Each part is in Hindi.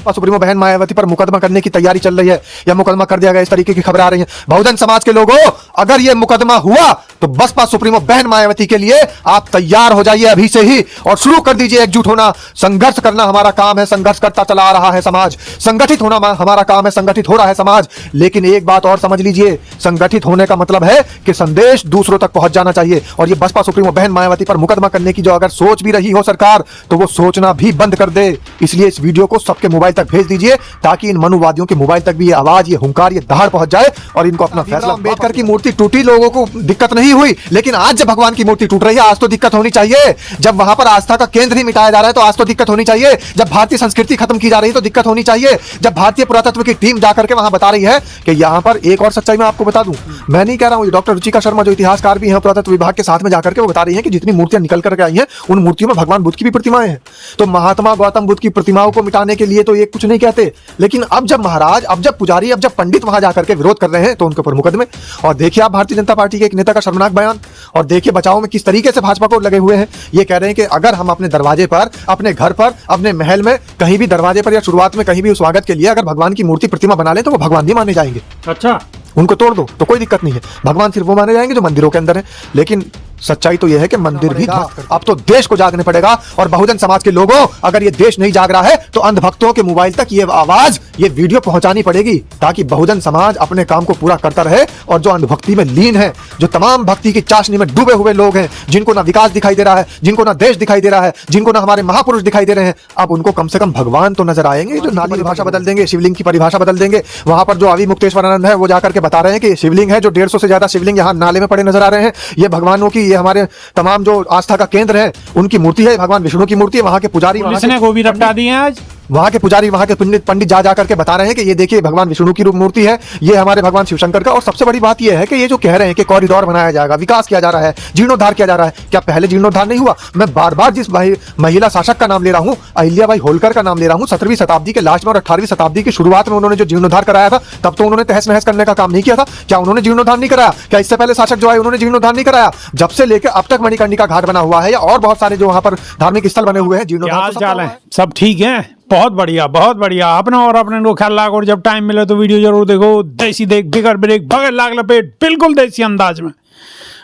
सुप्रीमो बहन मायावती पर मुकदमा करने की तैयारी चल रही है या मुकदमा कर दिया गया, इस तरीके की खबरें आ रही हैं। बहुजन समाज के लोगों, अगर ये मुकदमा हुआ तो बसपा सुप्रीमो बहन मायावती के लिए आप तैयार हो जाइए अभी से ही और शुरू कर दीजिए एकजुट होना। संघर्ष करना हमारा काम है, संघर्ष करता चला आ रहा है समाज। संगठित होना हमारा काम है, संगठित हो रहा है समाज। लेकिन एक बात और समझ लीजिए, संगठित होने का मतलब है कि संदेश दूसरों तक पहुंच जाना चाहिए। और ये बसपा सुप्रीमो बहन मायावती पर मुकदमा करने की जो अगर सोच भी रही हो सरकार, तो वो सोचना भी बंद कर दे। इसलिए इस वीडियो को सबके मोबाइल तक भेज दीजिए ताकि इन मनुवादियों के मोबाइल तक भी ये आवाज, ये हुंकार, ये दहाड़ पहुंच जाए और इनको अपना फैसला। अम्बेडकर की मूर्ति टूटी, लोगों को दिक्कत नहीं हुई, लेकिन आज जब भगवान की मूर्ति टूट रही है, आज तो दिक्कत होनी चाहिए। जब वहां पर आस्था का केंद्र ही मिटाया जा रहा है तो आज तो दिक्कत होनी चाहिए। जब भारतीय संस्कृति खत्म की जा रही है तो दिक्कत होनी चाहिए। जब भारतीय पुरातत्व की टीम जाकर के वहां बता रही है कि यहां पर एक और सच्चाई मैं आपको बता दूं, मैं नहीं कह रहा हूं, डॉक्टर रुचिका शर्मा जो इतिहासकार भी हैं पुरातत्व विभाग के साथ में जाकर के वो बता रही है कि जितनी मूर्तियां निकल करके आई हैं उन मूर्तियों में भगवान बुद्ध की भी प्रतिमाएं हैं। तो महात्मा गौतम बुद्ध की प्रतिमाओं को मिटाने के लिए तो ये कुछ नहीं कहते, लेकिन अब जब महाराज, अब जब पुजारी, अब जब पंडित वहां जाकर के विरोध कर रहे हैं तो उनके ऊपर मुकदमे। और देखिए आप भारतीय जनता पार्टी के एक नेता का शर्मनाक बयान, और देखिए बचाव में किस तरीके से भाजपा को लगे हुए हैं। ये कह रहे हैं कि अगर हम अपने दरवाजे पर, अपने घर पर, अपने महल में, कहीं भी दरवाजे पर या शुरुआत में कहीं भी स्वागत के लिए अगर भगवान की मूर्ति प्रतिमा बना ले तो वो भगवान नहीं माने जाएंगे। अच्छा, उनको तोड़ दो तो कोई दिक्कत नहीं है, भगवान सिर्फ वो माने जाएंगे जो मंदिरों के अंदर है। लेकिन सच्चाई तो यह है कि मंदिर भी अब तो देश को जागने पड़ेगा। और बहुजन समाज के लोगों, अगर ये देश नहीं जाग रहा है तो अंधभक्तों के मोबाइल तक ये आवाज, ये वीडियो पहुंचानी पड़ेगी ताकि बहुजन समाज अपने काम को पूरा करता रहे। और जो अंधभक्ति में लीन है, जो तमाम भक्ति की चाशनी में डूबे हुए लोग हैं, जिनको ना विकास दिखाई दे रहा है, जिनको ना देश दिखाई दे रहा है, जिनको ना हमारे महापुरुष दिखाई दे रहे हैं, अब उनको कम से कम भगवान तो नजर आएंगे। जो नाली परिभाषा बदल देंगे, शिवलिंग की परिभाषा बदल देंगे। वहां पर जो अभी मुक्तेश्वरानंद है वो जाकर के बता रहे हैं कि शिवलिंग है, जो 150 से ज्यादा शिवलिंग यहाँ नाले में पड़े नजर आ रहे हैं, ये भगवानों की, ये हमारे तमाम जो आस्था का केंद्र है उनकी मूर्ति है, भगवान विष्णु की मूर्ति है। वहां के पुजारी, पुलिस ने गोभी रपटा दी है आज। वहां के पुजारी, वहां के पंडित जा जाकर के बता रहे हैं कि ये देखिए भगवान विष्णु की मूर्ति है, ये हमारे भगवान शिवशंकर का। और सबसे बड़ी बात ये है कि ये जो कह रहे हैं कि कॉरिडोर बनाया जाएगा, विकास किया जा रहा है, जीर्णोद्धार किया जा रहा है, क्या पहले जीर्णोद्धार नहीं हुआ? मैं बार बार जिस महिला शासक का नाम ले रहा हूं, अहिल्याबाई होलकर का नाम ले रहा हूं, 17वीं शताब्दी के लास्ट में और 18वीं शताब्दी की शुरुआत में उन्होंने जो जीर्णोद्धार कराया था, तब तो उन्होंने तहस नहस करने का काम नहीं किया था। क्या उन्होंने जीर्णोद्धार नहीं कराया? क्या इससे पहले शासक जो आए उन्होंने जीर्णोद्धार नहीं कराया? जब से लेकर अब तक मणिकर्णिका घाट बना हुआ है या और बहुत सारे जो वहां पर धार्मिक स्थल बने हुए हैं, जीर्णोद्धार सब ठीक है, बहुत बढ़िया, बहुत बढ़िया। अपना और अपने को ख्याल रखो और जब टाइम मिले तो वीडियो जरूर देखो। देसी देख, बिगर ब्रेक, बगैर लाग लपेट, बिल्कुल देसी अंदाज में।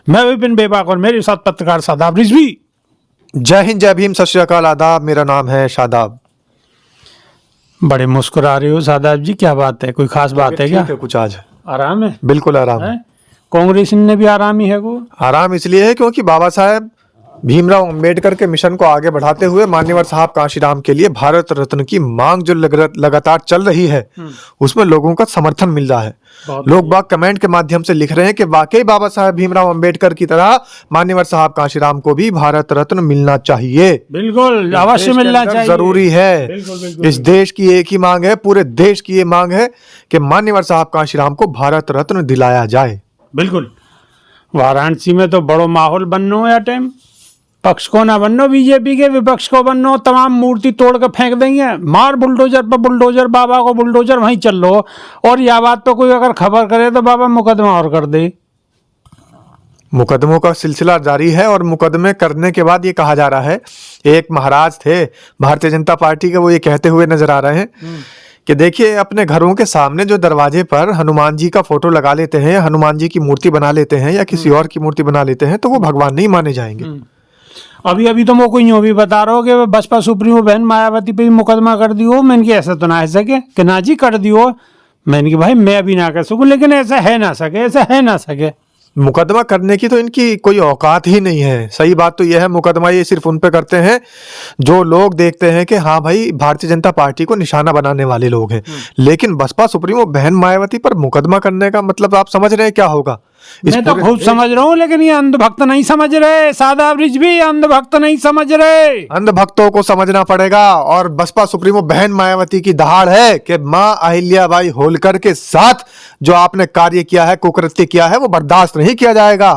मैं विपिन बेबाक और मेरे साथ पत्रकार शादाब रिजवी। जय हिंद, जय भीम, सत श्री अकाल, आदाब। मेरा नाम है शादाब। बड़े मुस्कुरा रहे हो शादाब जी, क्या बात है? कोई खास बात है क्या? कुछ आज आराम है? बिल्कुल आराम है। कांग्रेस ने भी आराम ही है को? आराम इसलिए है क्योंकि बाबा साहेब भीमराव अंबेडकर के मिशन को आगे बढ़ाते हुए मान्यवर साहब कांशीराम के लिए भारत रत्न की मांग जो लगातार चल रही है, उसमें लोगों का समर्थन मिल रहा है। लोग बाग कमेंट के माध्यम से लिख रहे हैं कि वाकई बाबा साहेब भीमराव अंबेडकर की तरह मान्यवर साहब कांशीराम को भी भारत रत्न मिलना चाहिए। बिल्कुल, अवश्य मिलना चाहिए, जरूरी है। बिल्कुल, बिल्कुल, इस देश की एक ही मांग है, पूरे देश की ये मांग है कि मान्यवर साहब कांशीराम को भारत रत्न दिलाया जाए। बिल्कुल। वाराणसी में तो बड़ो माहौल बननो है टाइम, पक्ष को ना बननो, बीजेपी के विपक्ष को बननो, तमाम मूर्ति तोड़ कर फेंक देंगे, मार बुलडोजर पर बुलडोजर, बाबा को बुलडोजर, वहीं चल लो। और यह बात तो कोई अगर खबर करे तो बाबा मुकदमा और कर दे। मुकदमों का सिलसिला जारी है और मुकदमे करने के बाद ये कहा जा रहा है, एक महाराज थे भारतीय जनता पार्टी के, वो ये कहते हुए नजर आ रहे हैं कि देखिए अपने घरों के सामने जो दरवाजे पर हनुमान जी का फोटो लगा लेते हैं, हनुमान जी की मूर्ति बना लेते हैं या किसी और की मूर्ति बना लेते हैं तो वो भगवान नहीं माने जाएंगे। अभी तो मैं कोई यूं भी बता रहा हूँ कि बसपा सुप्रीमो बहन मायावती पे भी मुकदमा कर दियो। मैंने कि ऐसा तो ना है सके कि ना जी कर दियो। मैंने कि भाई मैं भी ना कर सकूं, लेकिन ऐसा है ना सके, ऐसा है ना सके। मुकदमा करने की तो इनकी कोई औकात ही नहीं है। सही बात तो यह है, मुकदमा ये सिर्फ उन पे करते हैं जो लोग देखते हैं कि हाँ भाई भारतीय जनता पार्टी को निशाना बनाने वाले लोग हैं। लेकिन बसपा सुप्रीमो बहन मायावती पर मुकदमा करने का मतलब आप समझ रहे हैं क्या होगा? मैं तो खूब समझ रहा हूँ, लेकिन ये अंधभक्त नहीं समझ रहे। शादाब रिजवी, अंधभक्त नहीं समझ रहे। अंधभक्तों को समझना पड़ेगा। और बसपा सुप्रीमो बहन मायावती की दहाड़ है कि मां अहिल्याबाई होलकर के साथ जो आपने कार्य किया है, कुकृत्य किया है, वो बर्दाश्त नहीं किया जाएगा।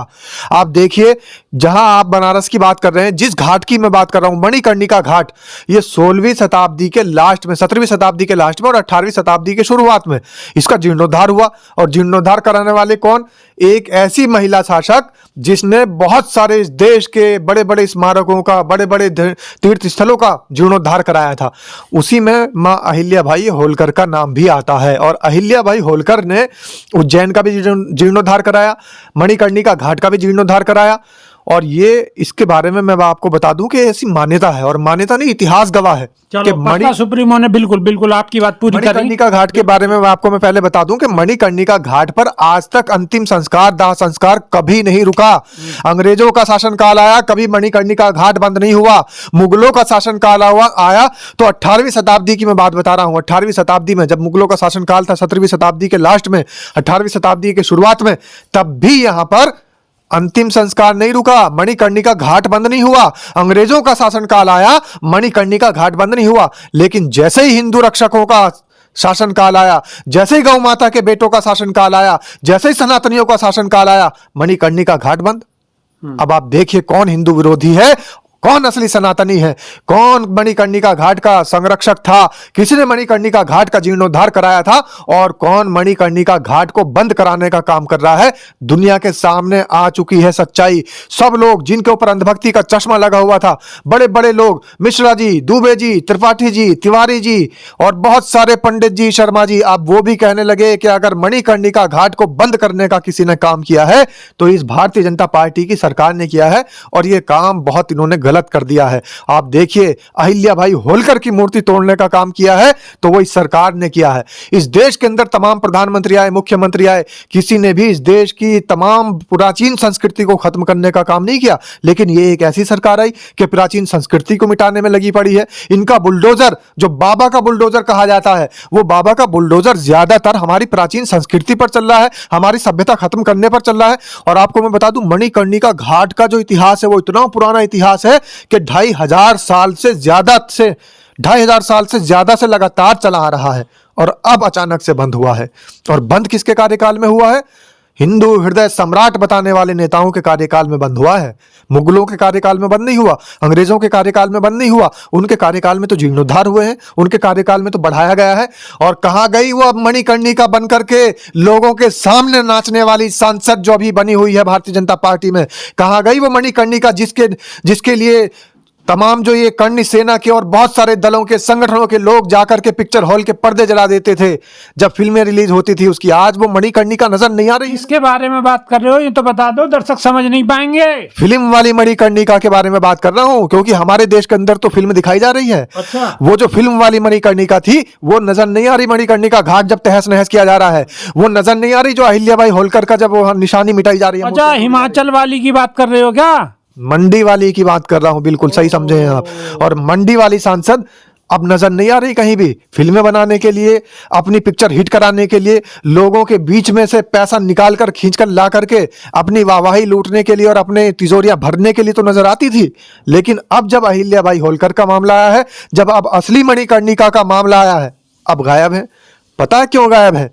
आप देखिए, जहां आप बनारस की बात कर रहे हैं, जिस घाट की मैं बात कर रहा हूं, मणिकर्णिका घाट, ये 16वीं शताब्दी के लास्ट में, 17वीं शताब्दी के लास्ट में और 18वीं शताब्दी के शुरुआत में इसका जीर्णोद्धार हुआ। और जीर्णोद्धार कराने वाले कौन? एक ऐसी महिला शासक जिसने बहुत सारे इस देश के बड़े बड़े स्मारकों का, बड़े बड़े तीर्थ स्थलों का जीर्णोद्धार कराया था। उसी में मां अहिल्याबाई होलकर का नाम भी आता है। और अहिल्याबाई होलकर ने उज्जैन का भी जीर्णोद्धार कराया, मणिकर्णिका घाट का भी जीर्णोद्धार कराया। और ये इसके बारे में मैं आपको बता दूं कि ऐसी मान्यता है, और मान्यता नहीं, इतिहास गवाह है कि पक्का सुप्रीमो ने बिल्कुल बिल्कुल आपकी बात पूरी करी। मणिकर्णिका घाट के बारे में आपको मैं पहले बता दूं कि मणिकर्णिका घाट पर आज तक अंतिम संस्कार, दाह संस्कार कभी नहीं रुका। अंग्रेजों का शासनकाल आया, कभी मणिकर्णिका घाट बंद नहीं हुआ। मुगलों का शासनकाल आया तो 18वीं शताब्दी की मैं बात बता रहा हूं, 18वीं शताब्दी में जब मुगलों का शासनकाल था, 17वीं शताब्दी के लास्ट में, 18वीं शताब्दी के शुरुआत में, तब भी यहां पर अंतिम संस्कार नहीं रुका, मणिकर्णिका घाट बंद नहीं हुआ। अंग्रेजों का शासनकाल आया, मणिकर्णिका घाट बंद नहीं हुआ। लेकिन जैसे ही हिंदू रक्षकों का शासनकाल आया, जैसे ही गौ माता के बेटों का शासनकाल आया, जैसे ही सनातनियों का शासनकाल आया, मणिकर्णिका घाट बंद। अब आप देखिए कौन हिंदू विरोधी है, कौन असली सनातनी है, कौन मणिकर्णिका घाट का संरक्षक था, किसने मणिकर्णिका घाट का जीर्णोद्धार कराया था, और कौन मणिकर्णिका घाट को बंद कराने का काम कर रहा है। दुनिया के सामने आ चुकी है सच्चाई। सब लोग जिनके ऊपर अंधभक्ति का चश्मा लगा हुआ था, बड़े बड़े लोग, मिश्रा जी, दुबे जी, त्रिपाठी जी, तिवारी जी और बहुत सारे पंडित जी, शर्मा जी, आप वो भी कहने लगे कि अगर मणिकर्णिका घाट को बंद करने का किसी ने काम किया है तो इस भारतीय जनता पार्टी की सरकार ने किया है, और यह काम बहुत इन्होंने गलत कर दिया है। आप देखिए, अहिल्याबाई होलकर की मूर्ति तोड़ने का काम किया है तो वो इस सरकार ने किया है। इस देश के अंदर तमाम प्रधानमंत्री आए, मुख्यमंत्री आए, किसी ने भी इस देश की तमाम प्राचीन संस्कृति को खत्म करने का काम नहीं किया। लेकिन ये एक ऐसी सरकार आई कि प्राचीन संस्कृति को मिटाने में लगी पड़ी है। इनका बुलडोजर, जो बाबा का बुलडोजर कहा जाता है, वो बाबा का बुलडोजर ज्यादातर हमारी प्राचीन संस्कृति पर चल रहा है, हमारी सभ्यता खत्म करने पर चल रहा है। और आपको मैं बता दूं, मणिकर्णिका घाट का जो इतिहास है वो इतना पुराना इतिहास है कि 2500 साल से ज्यादा से 2500 साल से ज्यादा से लगातार चला आ रहा है, और अब अचानक से बंद हुआ है। और बंद किसके कार्यकाल में हुआ है? हिंदू हृदय सम्राट बताने वाले नेताओं के कार्यकाल में बंद हुआ है। मुगलों के कार्यकाल में बंद नहीं हुआ, अंग्रेजों के कार्यकाल में बंद नहीं हुआ। उनके कार्यकाल में तो जीर्णोद्धार हुए हैं, उनके कार्यकाल में तो बढ़ाया गया है। और कहां गई वो अब मणिकर्णिका बन करके लोगों के सामने नाचने वाली सांसद जो अभी बनी हुई है भारतीय जनता पार्टी में? कहां गई वो मणिकर्णिका जिसके लिए तमाम जो ये कर्णी सेना के और बहुत सारे दलों के, संगठनों के लोग जाकर के पिक्चर हॉल के पर्दे जला देते थे जब फिल्में रिलीज होती थी उसकी? आज वो मणिकर्णिका नजर नहीं आ रही। इसके बारे में बात कर रहे हो, ये तो बता दो, दर्शक समझ नहीं पाएंगे। फिल्म वाली मणिकर्णिका के बारे में बात कर रहा हूं, क्योंकि हमारे देश के अंदर तो फिल्म दिखाई जा रही है। अच्छा। वो जो फिल्म वाली मणिकर्णिका थी वो नजर नहीं आ रही। मणिकर्णिका घाट जब तहस नहस किया जा रहा है वो नजर नहीं आ रही, जो अहिल्याबाई होलकर का जब वो निशानी मिटाई जा रही है। अच्छा, हिमाचल वाली की बात कर रहे हो क्या? मंडी वाली की बात कर रहा हूं, बिल्कुल सही समझे हैं आप। और मंडी वाली सांसद अब नजर नहीं आ रही कहीं भी। फिल्में बनाने के लिए, अपनी पिक्चर हिट कराने के लिए, लोगों के बीच में से पैसा निकाल कर, खींच कर ला करके अपनी वाहवाही लूटने के लिए और अपने तिजोरियां भरने के लिए तो नजर आती थी। लेकिन अब जब अहिल्याबाई होलकर का मामला आया है, जब अब असली मणिकर्णिका का मामला आया है, अब गायब है। पता है क्यों गायब है?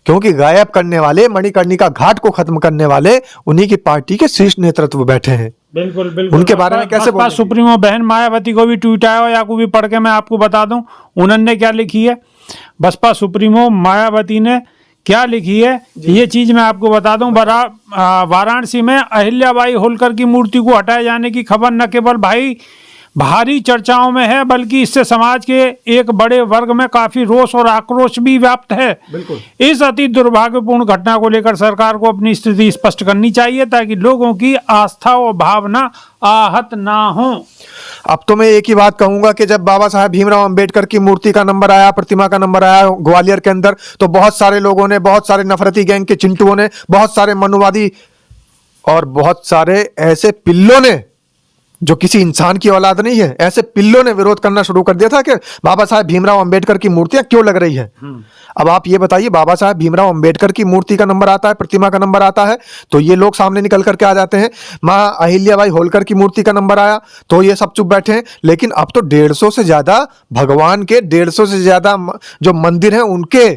क्योंकि गायब करने वाले, मणिकर्णिका घाट को खत्म करने वाले, उन्हीं की पार्टी के शीर्ष नेतृत्व बैठे हैं। बिल्कुल बिल्कुल। उनके बारे में कैसे बोलें? सुप्रीमो बहन मायावती को भी ट्वीट आया, या को भी पढ़ के मैं आपको बता दूं उन्होंने क्या लिखी है। बसपा सुप्रीमो मायावती ने क्या लिखी है ये चीज मैं आपको बता दूं। वाराणसी में अहिल्याबाई होलकर की मूर्ति को हटाए जाने की खबर न केवल भारी चर्चाओं में है, बल्कि इससे समाज के एक बड़े वर्ग में काफी रोष और आक्रोश भी व्याप्त है। बिल्कुल। इस अति दुर्भाग्यपूर्ण घटना को लेकर सरकार को अपनी स्थिति स्पष्ट करनी चाहिए, ताकि लोगों की आस्था और भावना आहत ना हो। अब तो मैं एक ही बात कहूंगा कि जब बाबा साहब भीमराव अंबेडकर की मूर्ति का नंबर आया, प्रतिमा का नंबर आया ग्वालियर के अंदर, तो बहुत सारे लोगों ने, बहुत सारे नफरती गैंग के चिंटुओं ने, बहुत सारे मनुवादी और बहुत सारे ऐसे पिल्लों ने जो किसी इंसान की औलाद नहीं है, ऐसे पिल्लों ने विरोध करना शुरू कर दिया था कि बाबा साहब भीमराव अंबेडकर की मूर्तियां क्यों लग रही है। अब आप ये बताइए, बाबा साहब भीमराव अंबेडकर की मूर्ति का नंबर आता है, प्रतिमा का नंबर आता है, तो ये लोग सामने निकल करके आ जाते हैं। मां अहिल्याबाई होलकर की मूर्ति का नंबर आया तो ये सब चुप बैठे हैं। लेकिन अब तो 150 से ज्यादा भगवान के, 150 से ज्यादा जो मंदिर हैं उनके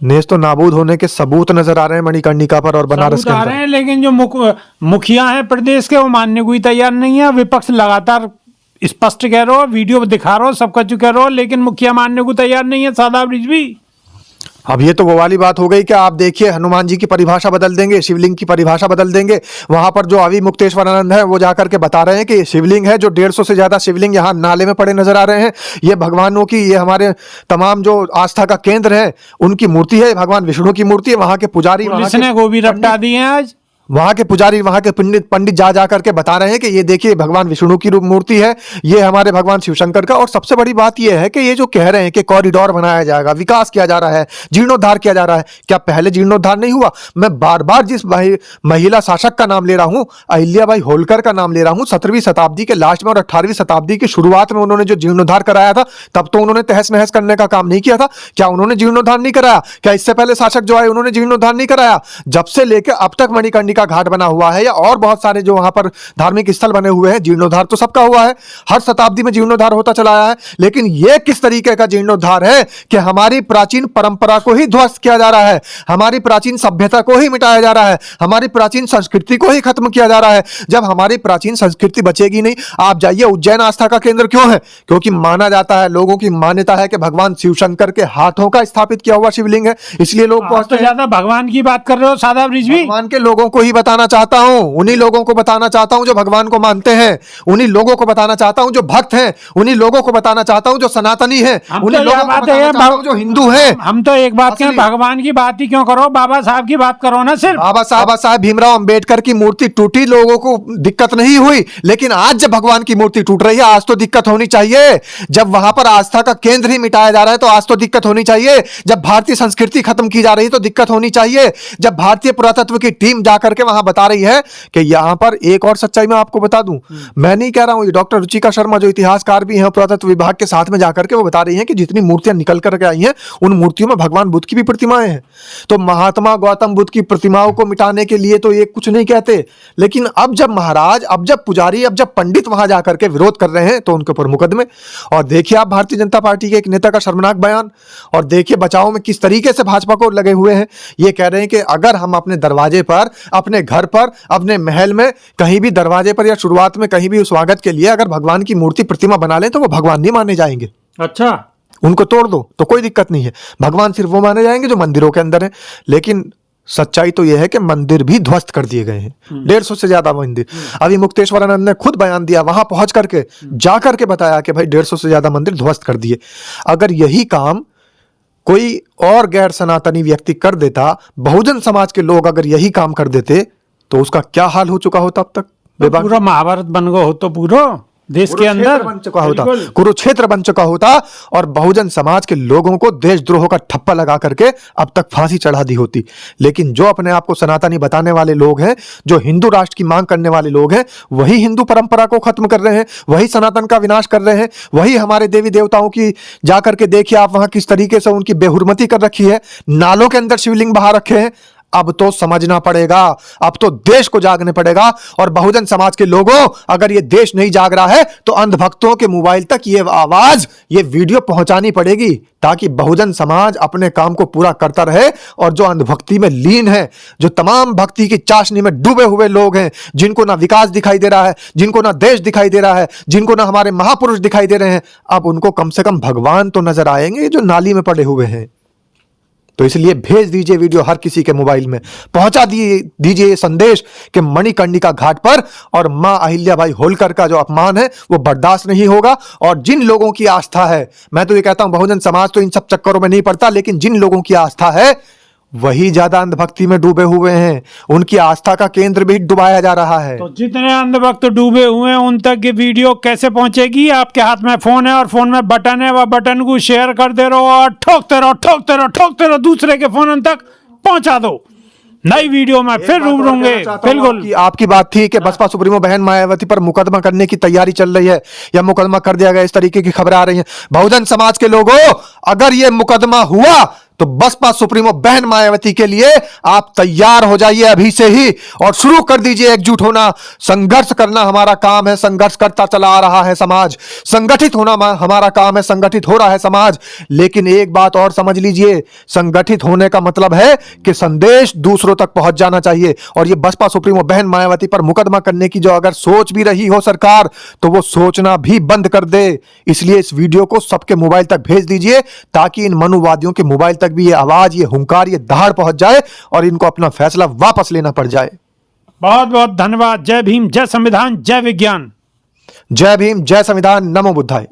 नेस तो नाबूद होने के सबूत नजर आ रहे हैं मणिकर्णिका पर और बनारस के सबूत आ रहे अंदर। हैं, लेकिन जो मुखिया हैं प्रदेश के वो मानने को ही तैयार नहीं है। विपक्ष लगातार स्पष्ट कह रहे हो, वीडियो दिखा रहे हो, सब कुछ कह रहे हो, लेकिन मुखिया मानने को तैयार नहीं है। शादाब रिजवी, अब ये तो वो वाली बात हो गई कि आप देखिए हनुमान जी की परिभाषा बदल देंगे, शिवलिंग की परिभाषा बदल देंगे। वहां पर जो अभी मुक्तेश्वरानंद है वो जाकर के बता रहे हैं कि शिवलिंग है, जो 150 से ज्यादा शिवलिंग यहाँ नाले में पड़े नजर आ रहे हैं, ये भगवानों की, ये हमारे तमाम जो आस्था का केंद्र है उनकी मूर्ति है, भगवान विष्णु की मूर्ति है। वहां के पुजारी, पुलिस ने वो भी रपटा दिए हैं आज। वहां के पुजारी, वहां के पंडित जा करके बता रहे हैं कि ये देखिए भगवान विष्णु की मूर्ति है, ये हमारे भगवान शिव शंकर का। और सबसे बड़ी बात ये है कि ये जो कह रहे हैं कि कॉरिडोर बनाया जाएगा, विकास किया जा रहा है, जीर्णोद्धार किया जा रहा है, क्या पहले जीर्णोद्धार नहीं हुआ? मैं बार बार जिस महिला शासक का नाम ले रहा हूं, अहिल्याबाई होलकर का नाम ले रहा हूं, 17वीं शताब्दी के लास्ट में और 18वीं शताब्दी की शुरुआत में उन्होंने जो जीर्णोद्धार कराया था, तब तो उन्होंने तहस नहस करने का काम नहीं किया था। क्या उन्होंने जीर्णोद्धार नहीं कराया? क्या इससे पहले शासक जो आए उन्होंने जीर्णोद्धार नहीं कराया? जब से लेकर अब तक मणिकर्णिका घाट बना हुआ है या और बहुत सारे जो वहां पर धार्मिक स्थल बने हुए हैं, जीर्णोद्धार तो सबका हुआ है, हर शताब्दी में जीर्णोद्धार होता चला आया है। लेकिन यह किस तरीके का जीर्णोद्धार है कि हमारी प्राचीन परंपरा को ही ध्वस्त किया जा रहा है, हमारी प्राचीन सभ्यता को ही मिटाया जा रहा है, हमारी प्राचीन संस्कृति को ही खत्म किया जा रहा है। जब हमारी प्राचीन संस्कृति बचेगी नहीं, आप जाइए उज्जैन आस्था का केंद्र क्यों है? क्योंकि माना जाता है, लोगों की मान्यता है कि भगवान शिव शंकर के हाथों का स्थापित किया हुआ शिवलिंग है, इसलिए लोग तो ज्यादा भगवान की बात कर रहे हो शादाब रिजवी। भगवान के लोगों को ही बताना चाहता हूं, उन्हीं लोगों को बताना चाहता हूं जो भगवान को मानते हैं, उन्हीं लोगों को बताना चाहता हूं जो भक्त हैं, उन्हीं लोगों को बताना चाहता हूं जो सनातनी हैं, उन्हीं लोगों को बताना चाहता हूं जो हिंदू हैं। हम तो एक बात कहें, भगवान की बात ही क्यों करो, बाबा साहब की बात करो ना। सिर्फ बाबा साहब भीमराव अंबेडकर की मूर्ति टूटी, लोगों को दिक्कत नहीं हुई, लेकिन आज जब भगवान की मूर्ति टूट रही है, आज तो दिक्कत होनी चाहिए। जब वहां पर आस्था का केंद्र ही मिटाया जा रहा है तो आज तो दिक्कत होनी चाहिए। जब भारतीय संस्कृति खत्म की जा रही है तो दिक्कत होनी चाहिए। जब भारतीय पुरातत्व की टीम जाकर के वहां बता रही है कि यहां पर एक और सच्चाई मैं आपको बता दूं, मैं नहीं कह रहा हूं, डॉक्टर रुचिका शर्मा जो इतिहासकार भी हैं, पुरातत्व विभाग के साथ में जाकर के वो बता रही हैं कि जितनी मूर्तियां निकल करके आई हैं उन मूर्तियों में भगवान बुद्ध की भी प्रतिमाएं हैं। तो महात्मा गौतम बुद्ध की प्रतिमाओं को मिटाने के लिए तो ये कुछ नहीं कहते, लेकिन अब जब महाराज, अब जब पुजारी, अब जब पंडित वहां जाकर के विरोध कर रहे हैं तो उनके ऊपर मुकदमे। और देखिए आप भारतीय जनता पार्टी के एक नेता का शर्मनाक बयान, और देखिए बचाव में किस तरीके से भाजपा को लगे हुए हैं। ये कह रहे हैं कि अगर हम अपने दरवाजे पर, अपने घर पर, अपने महल में, कहीं भी दरवाजे पर या शुरुआत में कहीं भी स्वागत के लिए अगर भगवान की मूर्ति प्रतिमा बना लें तो वो भगवान नहीं माने जाएंगे। अच्छा, उनको तोड़ दो तो कोई दिक्कत नहीं है, भगवान सिर्फ वो माने जाएंगे जो मंदिरों के अंदर है। लेकिन सच्चाई तो यह है कि मंदिर भी ध्वस्त कर दिए गए हैं, 150 से ज्यादा मंदिर। अभी मुक्तेश्वरानंद ने खुद बयान दिया, वहां पहुंच करके जाकर के बताया कि भाई 150 से ज्यादा मंदिर ध्वस्त कर दिए। अगर यही काम कोई और गैर सनातनी व्यक्ति कर देता, बहुजन समाज के लोग अगर यही काम कर देते तो उसका क्या हाल हो चुका होता अब तक? पूरा महाभारत बन गया हो तो पूरा देश के अंदर बन चुका होता, कुरुक्षेत्र बन चुका होता, और बहुजन समाज के लोगों को देशद्रोह का ठप्पा लगा करके अब तक फांसी चढ़ा दी होती। लेकिन जो अपने आप को सनातनी बताने वाले लोग हैं, जो हिंदू राष्ट्र की मांग करने वाले लोग हैं, वही हिंदू परंपरा को खत्म कर रहे हैं, वही सनातन का विनाश कर रहे हैं, वही हमारे देवी देवताओं की जाकर के देखिए आप वहां किस तरीके से उनकी बेहुरमती कर रखी है, नालों के अंदर शिवलिंग बहा रखे हैं। अब तो समझना पड़ेगा, अब तो देश को जागने पड़ेगा। और बहुजन समाज के लोगों, अगर ये देश नहीं जाग रहा है तो अंधभक्तों के मोबाइल तक ये आवाज, ये वीडियो पहुंचानी पड़ेगी, ताकि बहुजन समाज अपने काम को पूरा करता रहे। और जो अंधभक्ति में लीन है, जो तमाम भक्ति की चाशनी में डूबे हुए लोग हैं, जिनको ना विकास दिखाई दे रहा है, जिनको ना देश दिखाई दे रहा है, जिनको ना हमारे महापुरुष दिखाई दे रहे हैं, अब उनको कम से कम भगवान तो नजर आएंगे जो नाली में पड़े हुए हैं। तो इसलिए भेज दीजिए वीडियो, हर किसी के मोबाइल में पहुंचा दीजिए ये संदेश कि मणिकर्णिका घाट पर और मां अहिल्याबाई होलकर का जो अपमान है वो बर्दाश्त नहीं होगा। और जिन लोगों की आस्था है, मैं तो ये कहता हूं बहुजन समाज तो इन सब चक्करों में नहीं पड़ता, लेकिन जिन लोगों की आस्था है वही ज्यादा अंधभक्ति में डूबे हुए हैं, उनकी आस्था का केंद्र भी डुबाया जा रहा है। तो जितने अंधभक्त डूबे हुए हैं उन तक ये वीडियो कैसे पहुंचेगी? आपके हाथ में फोन है और फोन में बटन है, वह बटन को शेयर कर दे रहो और ठोकते रहो, दूसरे के फोन तक पहुंचा दो। नई वीडियो में फिर रूबरू होंगे। बिल्कुल आपकी बात थी कि बसपा सुप्रीमो बहन मायावती पर मुकदमा करने की तैयारी चल रही है या मुकदमा कर दिया गया, इस तरीके की खबरें आ रही हैं। बहुजन समाज के लोगों, अगर ये मुकदमा हुआ तो बसपा सुप्रीमो बहन मायावती के लिए आप तैयार हो जाइए अभी से ही और शुरू कर दीजिए एकजुट होना। संघर्ष करना हमारा काम है, संघर्ष करता चला आ रहा है समाज। संगठित होना हमारा काम है, संगठित हो रहा है समाज। लेकिन एक बात और समझ लीजिए, संगठित होने का मतलब है कि संदेश दूसरों तक पहुंच जाना चाहिए। और ये बसपा सुप्रीमो बहन मायावती पर मुकदमा करने की जो अगर सोच भी रही हो सरकार, तो वो सोचना भी बंद कर दे। इसलिए इस वीडियो को सबके मोबाइल तक भेज दीजिए ताकि इन मनुवादियों के मोबाइल तक भी ये आवाज, ये हुंकार, ये दहाड़ पहुंच जाए और इनको अपना फैसला वापस लेना पड़ जाए। बहुत बहुत धन्यवाद। जय भीम, जय संविधान, जय विज्ञान। जय भीम, जय संविधान, नमो बुद्धाय।